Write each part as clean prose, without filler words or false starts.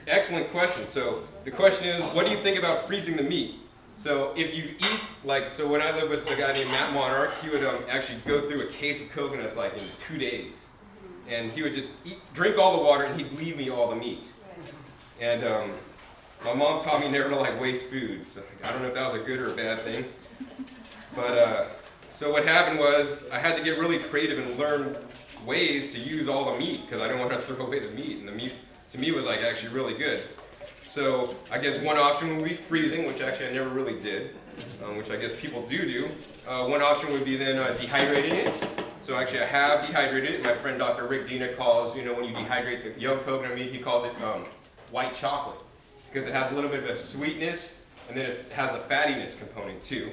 Excellent question. So the question is, what do you think about freezing the meat? So if you eat, like, so when I lived with a guy named Matt Monarch, he would actually go through a case of coconuts like in 2 days. And he would just drink all the water and he'd leave me all the meat. And my mom taught me never to like waste food. So I don't know if that was a good or a bad thing. But so what happened was I had to get really creative and learn ways to use all the meat because I didn't want to throw away the meat. And the meat to me was like actually really good. So I guess one option would be freezing, which actually I never really did, which I guess people do. One option would be then dehydrating it. So actually I have dehydrated it. My friend Dr. Rick Dina calls, when you dehydrate the young coconut meat, he calls it white chocolate because it has a little bit of a sweetness and then it has the fattiness component too.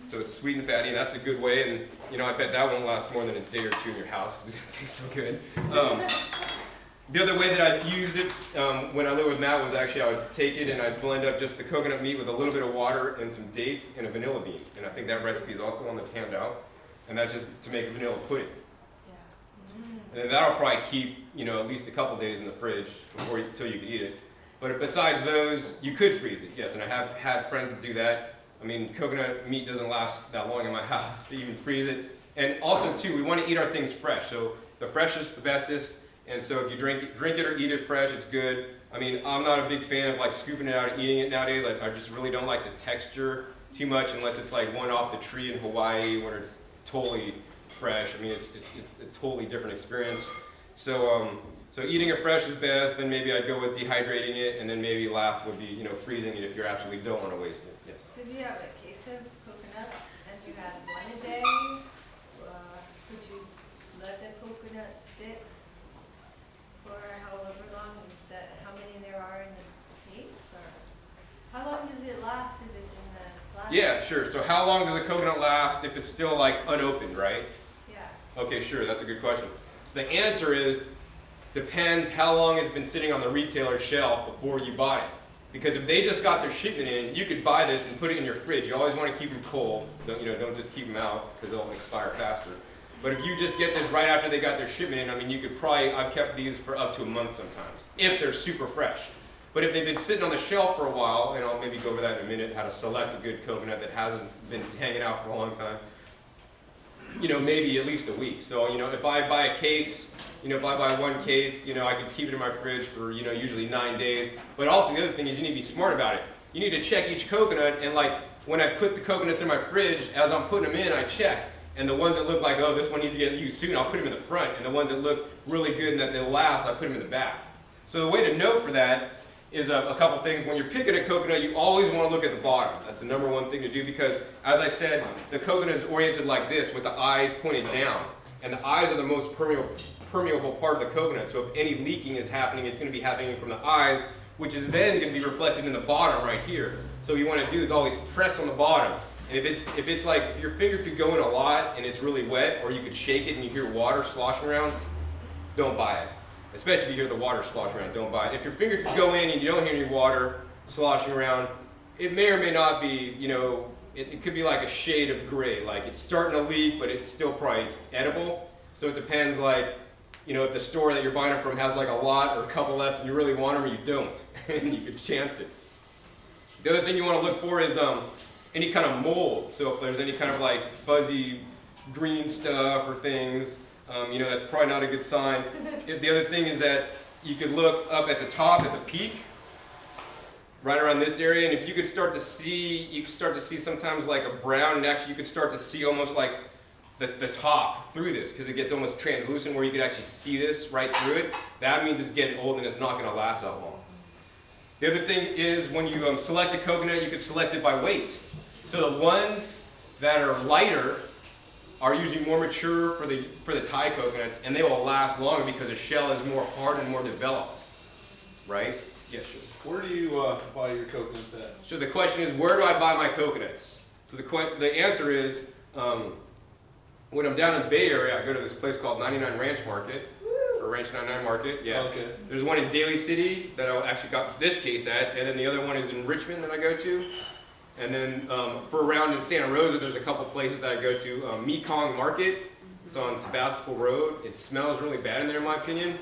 So it's sweet and fatty, and that's a good way. And I bet that won't last more than a day or two in your house because it tastes so good. The other way that I used it when I lived with Matt was actually I would take it and I'd blend up just the coconut meat with a little bit of water and some dates and a vanilla bean. And I think that recipe is also on the handout. And that's just to make a vanilla pudding. Yeah. And then that'll probably keep, at least a couple days in the fridge until you can eat it. But besides those, you could freeze it, yes. And I have had friends that do that. I mean, coconut meat doesn't last that long in my house to even freeze it. And also, too, we want to eat our things fresh. So the freshest, the bestest. And so if you drink it or eat it fresh, it's good. I mean, I'm not a big fan of like scooping it out and eating it nowadays. I just really don't like the texture too much unless it's like one off the tree in Hawaii where it's totally fresh. I mean, it's a totally different experience. So eating it fresh is best. Then maybe I'd go with dehydrating it, and then maybe last would be freezing it if you absolutely don't want to waste it. Yes. So if you have a case of coconuts and you had one a day, could you let the coconut sit for however long how many there are in the case, or how long does it last if it's in the plastic? Yeah, sure. So how long does a coconut last if it's still like unopened, right? Yeah. Okay, sure. That's a good question. So the answer is depends how long it's been sitting on the retailer's shelf before you bought it. Because if they just got their shipment in, you could buy this and put it in your fridge. You always want to keep them cold. Don't just keep them out because they'll expire faster. But if you just get this right after they got their shipment in, I mean, you could probably, I've kept these for up to a month sometimes, if they're super fresh. But if they've been sitting on the shelf for a while, and I'll maybe go over that in a minute, how to select a good coconut that hasn't been hanging out for a long time, maybe at least a week. So, if I buy a case, if I buy one case, I could keep it in my fridge for, usually 9 days. But also the other thing is you need to be smart about it. You need to check each coconut, and like when I put the coconuts in my fridge, as I'm putting them in, I check. And the ones that look like, oh, this one needs to get used soon, I'll put them in the front. And the ones that look really good and that they'll last, I put them in the back. So the way to note for that is a couple things. When you're picking a coconut, you always want to look at the bottom. That's the number one thing to do because, as I said, the coconut is oriented like this with the eyes pointed down. And the eyes are the most permeable part of the coconut. So if any leaking is happening, it's going to be happening from the eyes, which is then going to be reflected in the bottom right here. So what you want to do is always press on the bottom. And if your finger could go in a lot and it's really wet, or you could shake it and you hear water sloshing around, don't buy it. Especially if you hear the water sloshing around, don't buy it. If your finger could go in and you don't hear any water sloshing around, it may or may not be, it could be like a shade of gray. Like it's starting to leak, but it's still probably edible. So it depends, like, if the store that you're buying them from has like a lot or a couple left and you really want them or you don't, and you could chance it. The other thing you want to look for is any kind of mold. So if there's any kind of like fuzzy green stuff or things, that's probably not a good sign. The other thing is that you could look up at the top, at the peak, right around this area, and if you could start to see, sometimes like a brown, and actually you could start to see almost like the top through this, because it gets almost translucent where you could actually see this right through it. That means it's getting old and it's not going to last that long. The other thing is when you select a coconut, you can select it by weight. So the ones that are lighter are usually more mature for the Thai coconuts, and they will last longer because the shell is more hard and more developed. Right? Yeah, sure. Where do you buy your coconuts at? So the question is, where do I buy my coconuts? So the answer is, when I'm down in the Bay Area, I go to this place called 99 Ranch Market, or Ranch 99 Market. Yeah. Okay. There's one in Daly City that I actually got this case at, and then the other one is in Richmond that I go to. And then for around in Santa Rosa, there's a couple places that I go to. Mekong Market, it's on Sebastopol Road. It smells really bad in there, in my opinion,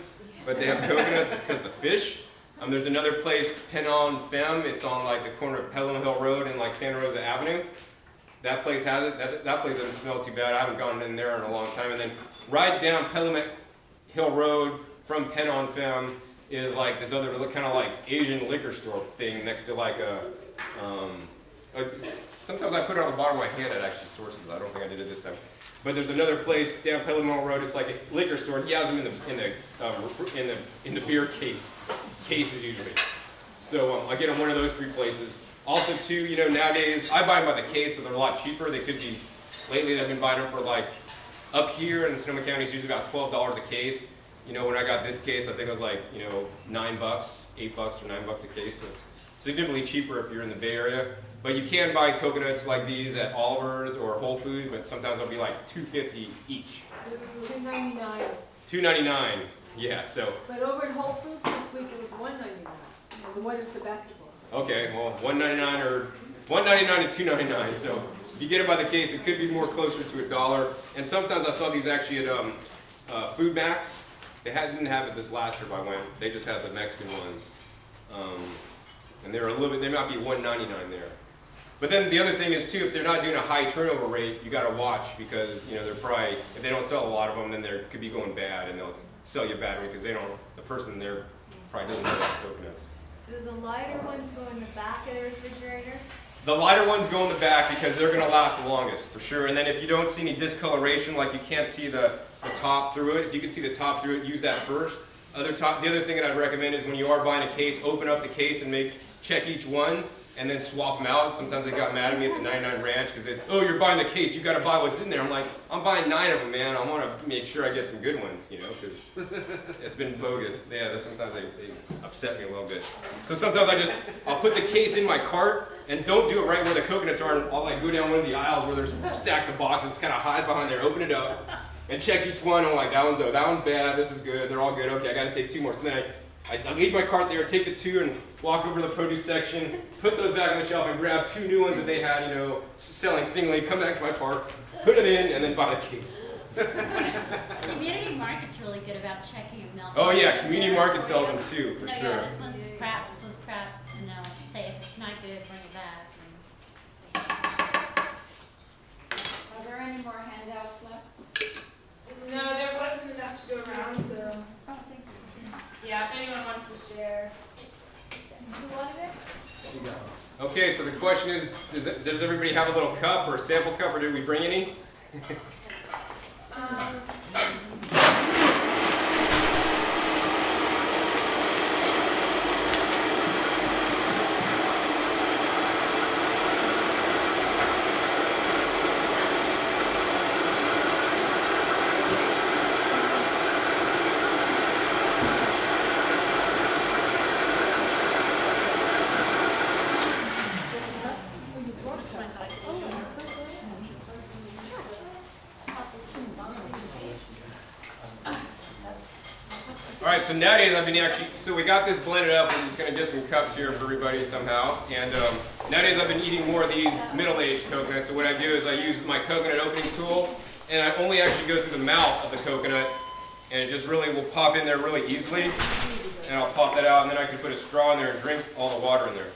but they have coconuts. It's because of the fish. There's another place, Penon Femme. It's on like the corner of Pelham Hill Road and like Santa Rosa Avenue. That place has it. That place doesn't smell too bad. I haven't gone in there in a long time. And then right down Pelham Hill Road from Penon Femme is like this other kind of like Asian liquor store thing next to like sometimes I put it on the bottom of my hand at actually sources. I don't think I did it this time. But there's another place down Pelham Hill Road. It's like a liquor store. He has them in the beer cases usually. So I get them one of those 3 places. Also too, you know, nowadays I buy them by the case, so they're a lot cheaper. They could be lately. I've been buying them for like up here in Sonoma County. It's usually about $12 a case. You know, when I got this case, I think it was like, you know, $9, $8 or $9 a case. So it's significantly cheaper if you're in the Bay Area. But you can buy coconuts like these at Oliver's or Whole Foods, but sometimes they'll be like $2.50 each. $2.99. $2.99. Yeah. So. But over at Whole Foods this week it was $1.99. The one that's the basketball. Okay. Well, $1.99 or $1.99 to $2.99. So if you get it by the case, it could be more closer to $1. And sometimes I saw these actually at Food Max. They didn't have it this last year if I went. They just had the Mexican ones. And they're a little bit, they might be $1.99 there. But then the other thing is too, if they're not doing a high turnover rate, you gotta watch because, you know, they're probably, if they don't sell a lot of them, then they could be going bad and they'll sell you a bad rate because the person there probably doesn't know about coconuts. So the lighter ones go in the back of the refrigerator? The lighter ones go in the back because they're gonna last the longest, for sure. And then if you don't see any discoloration, like you can't see the top through it, if you can see the top through it, use that first. The other thing that I'd recommend is when you are buying a case, open up the case and check each one and then swap them out. Sometimes they got mad at me at the 99 Ranch because oh, you're buying the case, you got to buy what's in there. I'm like, I'm buying 9 of them, man. I want to make sure I get some good ones, you know, because it's been bogus. Yeah, sometimes they upset me a little bit. So sometimes I'll put the case in my cart and don't do it right where the coconuts are. And I'll like go down one of the aisles where there's stacks of boxes, kind of hide behind there, open it up, and check each one. I'm like, that one's bad, this is good, they're all good. Okay, I got to take 2 more. So then I leave my cart there, take the 2 and walk over to the produce section, put those back on the shelf and grab 2 new ones that they had, you know, selling singly, come back to my cart, put it in, and then buy the case. Community market's really good about checking if milk. Oh yeah, community market sells them too, for No, sure. yeah, this one's crap, and they'll say if it's not good, bring it back. Are there any more handouts left? No, there wasn't enough to go around, so Oh, thank you. yeah, if anyone wants to share. Who wanted it? Okay, so the question is, does everybody have a little cup or a sample cup, or did we bring any? Alright, so nowadays so we got this blended up. We're just going to get some cups here for everybody somehow. And nowadays I've been eating more of these middle-aged coconuts. So what I do is I use my coconut opening tool, and I only actually go through the mouth of the coconut, and it just really will pop in there really easily. And I'll pop that out, and then I can put a straw in there and drink all the water in there.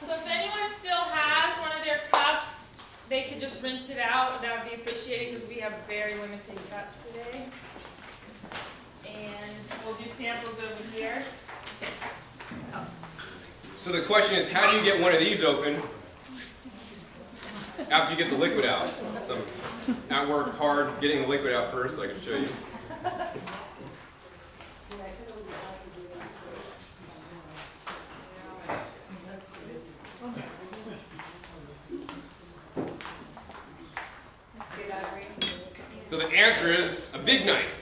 So if anyone still has one of their cups, they could just rinse it out. That would be appreciated because we have very limited cups today. And we'll do samples over here. So the question is, how do you get one of these open after you get the liquid out? So I work hard getting the liquid out first so I can show you. So the answer is a big knife.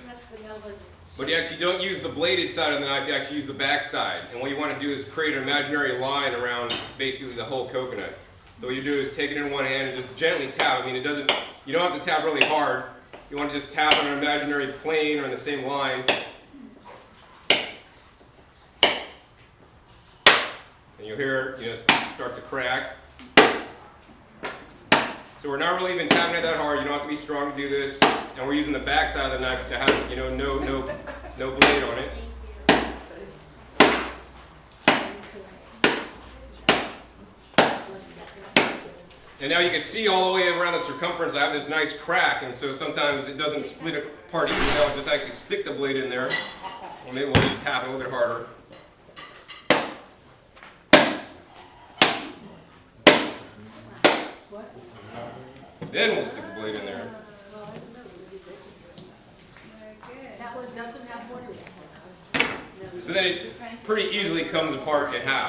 But you actually don't use the bladed side of the knife, you actually use the back side. And what you want to do is create an imaginary line around basically the whole coconut. So what you do is take it in one hand and just gently tap. I mean, you don't have to tap really hard. You want to just tap on an imaginary plane or in the same line. And you'll hear it, start to crack. So we're not really even tapping it that hard. You don't have to be strong to do this. And we're using the back side of the knife that has, no blade on it. And now you can see all the way around the circumference, I have this nice crack, and so sometimes it doesn't split apart even though I'll just actually stick the blade in there. Or maybe we'll just tap it a little bit harder. What? Then we'll stick the blade in there. Very good. That one doesn't have water. So then it pretty easily comes apart in half.